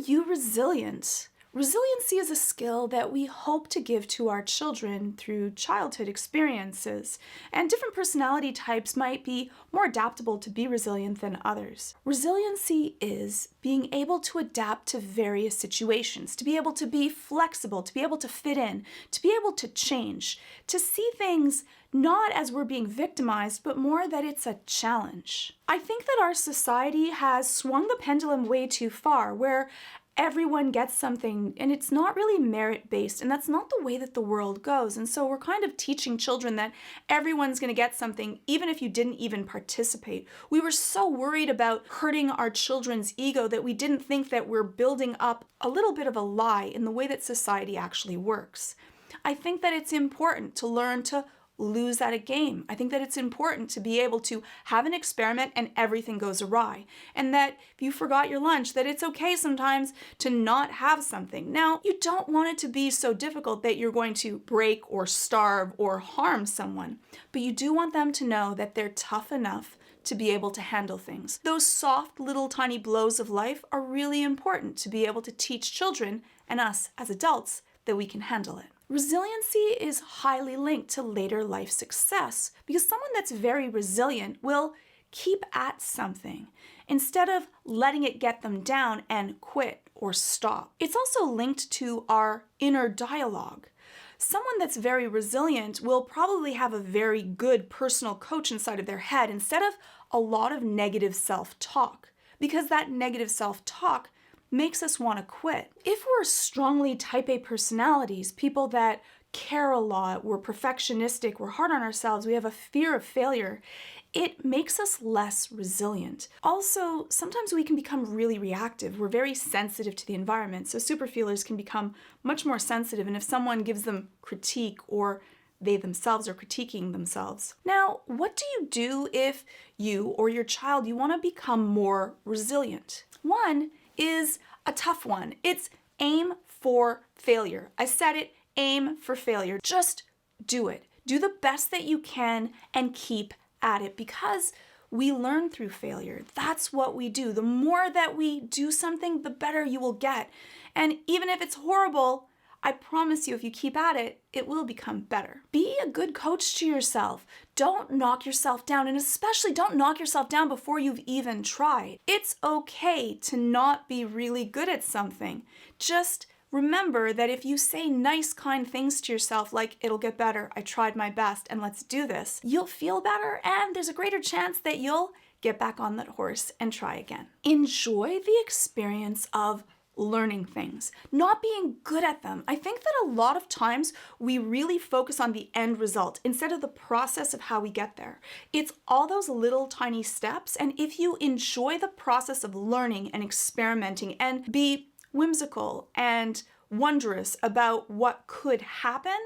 you resilient? Resiliency is a skill that we hope to give to our children through childhood experiences, and different personality types might be more adaptable to be resilient than others. Resiliency is being able to adapt to various situations, to be able to be flexible, to be able to fit in, to be able to change, to see things not as we're being victimized, but more that it's a challenge. I think that our society has swung the pendulum way too far, where everyone gets something and it's not really merit-based, and that's not the way that the world goes. And so we're kind of teaching children that everyone's going to get something even if you didn't even participate. We were so worried about hurting our children's ego that we didn't think that we're building up a little bit of a lie in the way that society actually works. I think that it's important to learn to lose at a game. I think that it's important to be able to have an experiment and everything goes awry. And that if you forgot your lunch, that it's okay sometimes to not have something. Now, you don't want it to be so difficult that you're going to break or starve or harm someone, but you do want them to know that they're tough enough to be able to handle things. Those soft little tiny blows of life are really important to be able to teach children and us as adults that we can handle it. Resiliency is highly linked to later life success because someone that's very resilient will keep at something instead of letting it get them down and quit or stop. It's also linked to our inner dialogue. Someone that's very resilient will probably have a very good personal coach inside of their head instead of a lot of negative self-talk, because that negative self-talk makes us want to quit. If we're strongly type A personalities, people that care a lot, we're perfectionistic, we're hard on ourselves, we have a fear of failure, it makes us less resilient. Also, sometimes we can become really reactive. We're very sensitive to the environment, so super feelers can become much more sensitive, and if someone gives them critique or they themselves are critiquing themselves. Now, what do you do if you or your child, you want to become more resilient? One is a tough one. It's aim for failure. I said it, aim for failure. Just do it. Do the best that you can and keep at it, because we learn through failure. That's what we do. The more that we do something, the better you will get. And even if it's horrible, I promise you, if you keep at it, it will become better. Be a good coach to yourself. Don't knock yourself down, and especially don't knock yourself down before you've even tried. It's okay to not be really good at something. Just remember that if you say nice, kind things to yourself, like, it'll get better, I tried my best, and let's do this, you'll feel better, and there's a greater chance that you'll get back on that horse and try again. Enjoy the experience of learning things, not being good at them. I think that a lot of times we really focus on the end result instead of the process of how we get there. It's all those little tiny steps, and if you enjoy the process of learning and experimenting and be whimsical and wondrous about what could happen,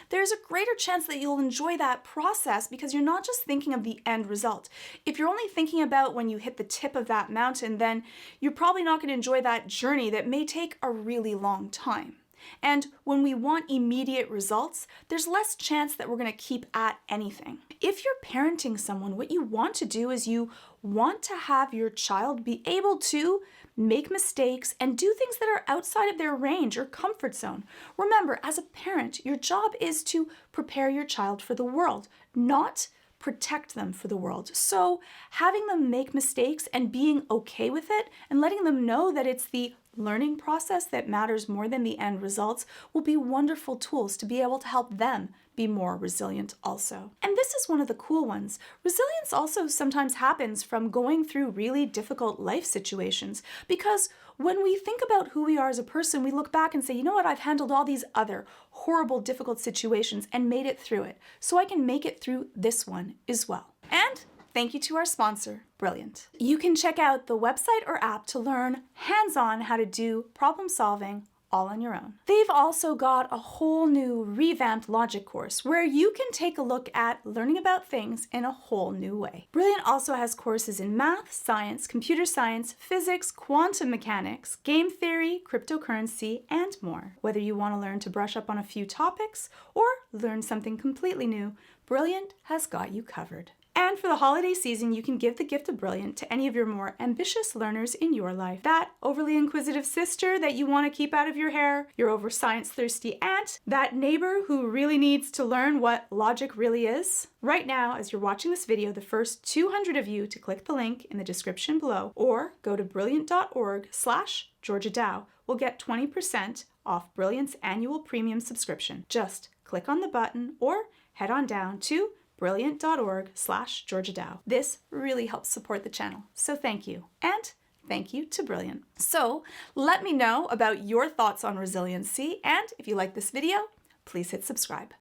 there's a greater chance that you'll enjoy that process because you're not just thinking of the end result. If you're only thinking about when you hit the tip of that mountain, then you're probably not going to enjoy that journey that may take a really long time. And when we want immediate results, there's less chance that we're going to keep at anything. If you're parenting someone, what you want to do is you want to have your child be able to make mistakes and do things that are outside of their range or comfort zone. Remember, as a parent, your job is to prepare your child for the world, not protect them for the world. So having them make mistakes and being okay with it and letting them know that it's the learning process that matters more than the end results will be wonderful tools to be able to help them be more resilient also. And this is one of the cool ones. Resilience also sometimes happens from going through really difficult life situations, because when we think about who we are as a person, we look back and say, you know what, I've handled all these other horrible, difficult situations and made it through it, so I can make it through this one as well. And thank you to our sponsor, Brilliant. You can check out the website or app to learn hands-on how to do problem solving all on your own. They've also got a whole new revamped logic course where you can take a look at learning about things in a whole new way. Brilliant also has courses in math, science, computer science, physics, quantum mechanics, game theory, cryptocurrency, and more. Whether you want to learn to brush up on a few topics or learn something completely new, Brilliant has got you covered. And for the holiday season, you can give the gift of brilliant to any of your more ambitious learners in your life. That overly inquisitive sister that you want to keep out of your hair, your over science-thirsty aunt, that neighbor who really needs to learn what logic really is. Right now, as you're watching this video, the first 200 of you to click the link in the description below or go to brilliant.org/Georgia Dow will get 20% off Brilliant's annual premium subscription. Just click on the button or head on down to brilliant.org/Georgia Dow. This really helps support the channel, so thank you. And thank you to Brilliant. So let me know about your thoughts on resiliency, and if you like this video, please hit subscribe.